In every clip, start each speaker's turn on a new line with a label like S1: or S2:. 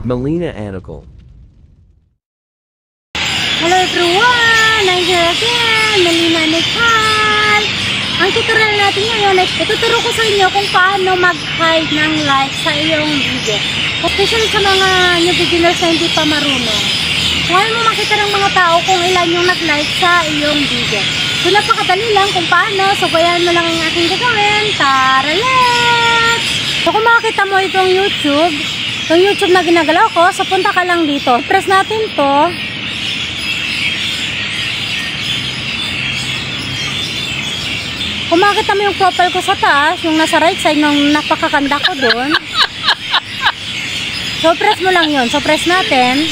S1: Melina Anical.
S2: Hello everyone! I'm here again, Melina Anical. Ang tutorial natin ngayon ay ituturo ko sa inyo kung paano mag-hide ng like sa iyong video. Especially sa mga new beginners na hindi pa marunong. Ngayon mo makita ng mga tao kung ilan yung nag-like sa iyong video. So napakadali lang kung paano. So bayan mo lang ang aking gagawin. Tara, let's! So kung makikita mo itong YouTube na ginagalaw ko, so punta ka lang dito. Press natin to. Kung makikita mo yung profile ko sa taas, yung nasa right side ng napakaganda ko doon. So press mo lang yun. So press natin.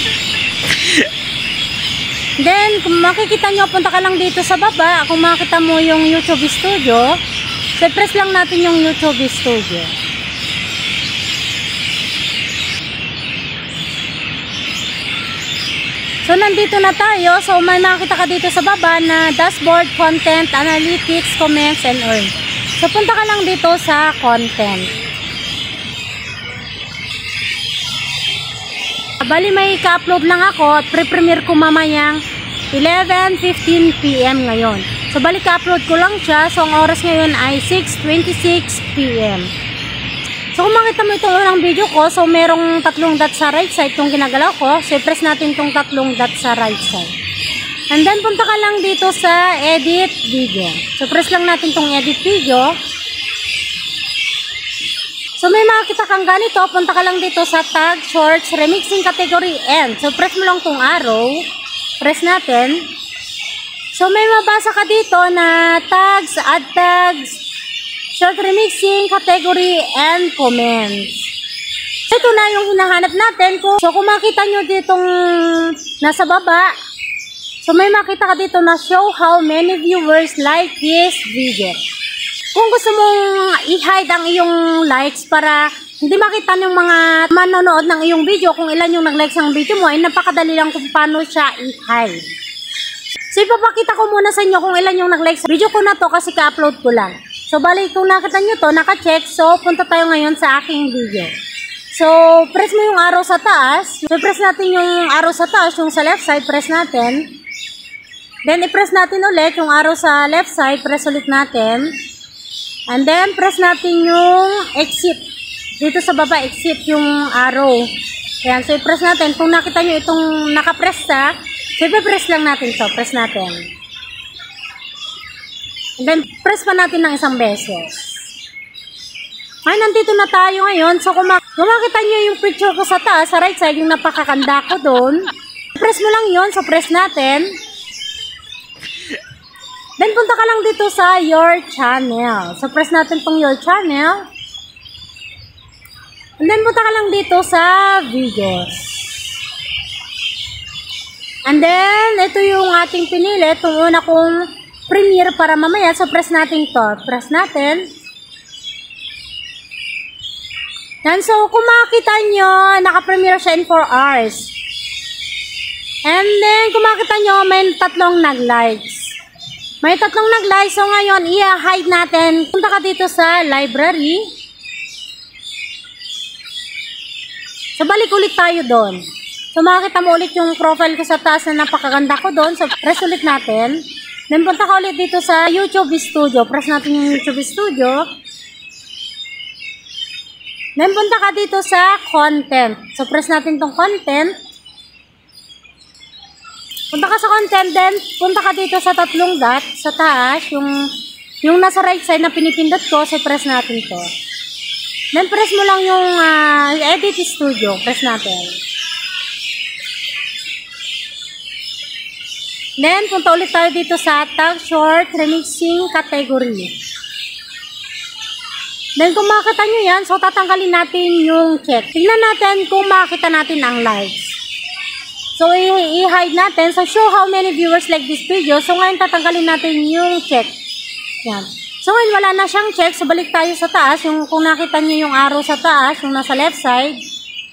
S2: Then, kung makikita nyo, punta ka lang dito sa baba. Kung makikita mo yung YouTube Studio, so press lang natin yung YouTube Studio. So, nandito na tayo. So, may makikita ka dito sa baba na Dashboard, Content, Analytics, Comments, and Earn. So, punta ka lang dito sa Content. Bali, may ka-upload lang ako. Pre-premiere ko mamayang 11:15 PM ngayon. So, bali, ka-upload ko lang siya. So, ang oras ngayon ay 6:26 PM. So, kung makita mo itong unang video ko, so, merong tatlong dot sa right side itong ginagalaw ko. So, press natin itong tatlong dot sa right side. And then, punta ka lang dito sa Edit Video. So, press lang natin itong Edit Video. So, may makikita kang ganito. Punta ka lang dito sa Tag, Shorts, Remixing Category, End. So, press mo lang itong arrow. Press natin. So, may mabasa ka dito na Tags, Add Tags, Short Remixing, Category, and Comments. Ito na yung hinahanap natin. So, kung makita nyo ditong nasa baba, so may makita ka dito na show how many viewers like this video. Kung gusto mong i-hide ang iyong likes para hindi makita ng mga manonood ng iyong video kung ilan yung nag-like sa video mo, ay napakadali lang kung paano siya i-hide. So, ipapakita ko muna sa inyo kung ilan yung nag-like sa video ko na to kasi ka-upload ko lang. So, bali, kung nakita nyo to, naka-check. So, punta tayo ngayon sa aking video. So, press mo yung arrow sa taas. So, press natin yung arrow sa taas, yung sa left side, press natin. Then, i-press natin ulit yung arrow sa left side, press ulit natin. And then, press natin yung exit. Dito sa baba, exit yung arrow. Ayan, so i-press natin. Kung nakita nyo itong nakapress sa, so i-press lang natin to. Press natin. And then, press pa natin ng isang beses. Ay, nandito na tayo ngayon. So, kung makita nyo yung picture ko sa taas, sa right side, yung napakaganda ko doon, press mo lang yun. So, press natin. Then, punta ka lang dito sa Your Channel. So, press natin tong Your Channel. And then, punta ka lang dito sa Videos. And then, ito yung ating pinili. Itong una kong premiere para mamaya. So, press natin to. Press natin. Yan. So, kung makikita nyo, naka-premiere siya in 4 hours. And then, kung makikita nyo, may tatlong nag-likes. May tatlong nag-like. So, ngayon, i-hide natin. Punta ka dito sa library. So, balik ulit tayo doon. So, makikita mo ulit yung profile ko sa taas na napakaganda ko doon. So, press ulit natin. Then, punta ka ulit dito sa YouTube Studio. Press natin yung YouTube Studio. Then, punta ka dito sa Content. So, press natin tong Content. Punta ka sa Content, then punta ka dito sa tatlong dot sa taas, yung nasa right side na pinipindot ko, so press natin to. Then press mo lang yung Edit Studio, press natin. Then punta ulit tayo dito sa Tag, Short, Remixing, Category. Then kung makita nyo yan, so tatanggalin natin yung check. Tignan natin kung makita natin ang likes. So, i-hide natin. So, show how many viewers like this video. So, ngayon tatanggalin natin yung check. Yan. So, ngayon wala na siyang check. So, balik tayo sa taas. Kung nakita niyo yung arrow sa taas, yung nasa left side.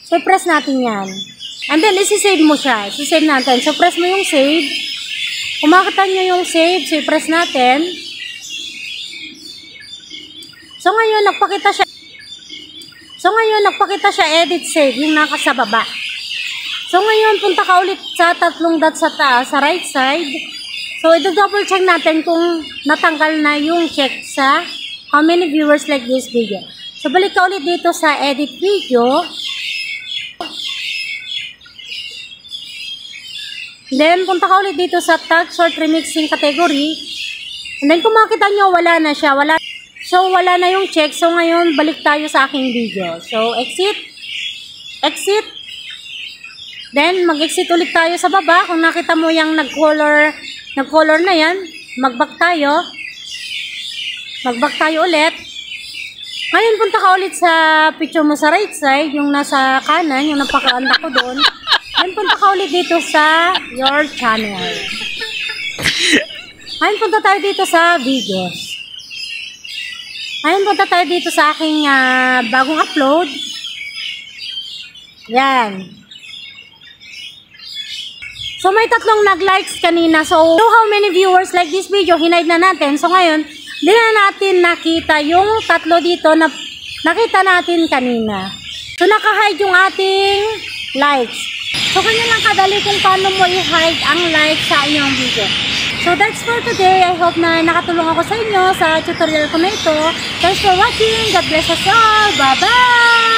S2: So, press natin yan. And then, isi-save mo siya. Isi-save natin. So, press mo yung save. Kung makita niyo yung save, so, i-press natin. So, ngayon, nagpakita siya edit save, yung naka sa baba. So ngayon, punta ka ulit sa tatlong dot sa taas, sa right side. So i-double check natin kung natanggal na yung check sa how many viewers like this video. So balik ka ulit dito sa edit video. Then punta ka ulit dito sa tag short remixing category. And then kung makita nyo, wala na siya. So wala na yung check. So ngayon, balik tayo sa aking video. So exit. Then, mag-exit ulit tayo sa baba. Kung nakita mo yung nag-color na yan, mag-back tayo. Mag-back tayo ulit. Ngayon, punta ka ulit sa picture mo sa right side, yung nasa kanan, yung napakaanda ko doon. Then, punta ka ulit dito sa your channel. Ngayon, punta tayo dito sa videos. Ngayon, punta tayo dito sa aking bagong upload. Yan. So, may tatlong nag-likes kanina. So, how many viewers like this video? Hinide na natin. So, ngayon, di na natin nakita yung tatlo dito na nakita natin kanina. So, naka-hide yung ating likes. So, kanya lang kadali kung paano mo i-hide ang like sa inyong video. So, that's for today. I hope na nakatulong ako sa inyo sa tutorial ko na ito. Thanks for watching. God bless us all. Bye-bye!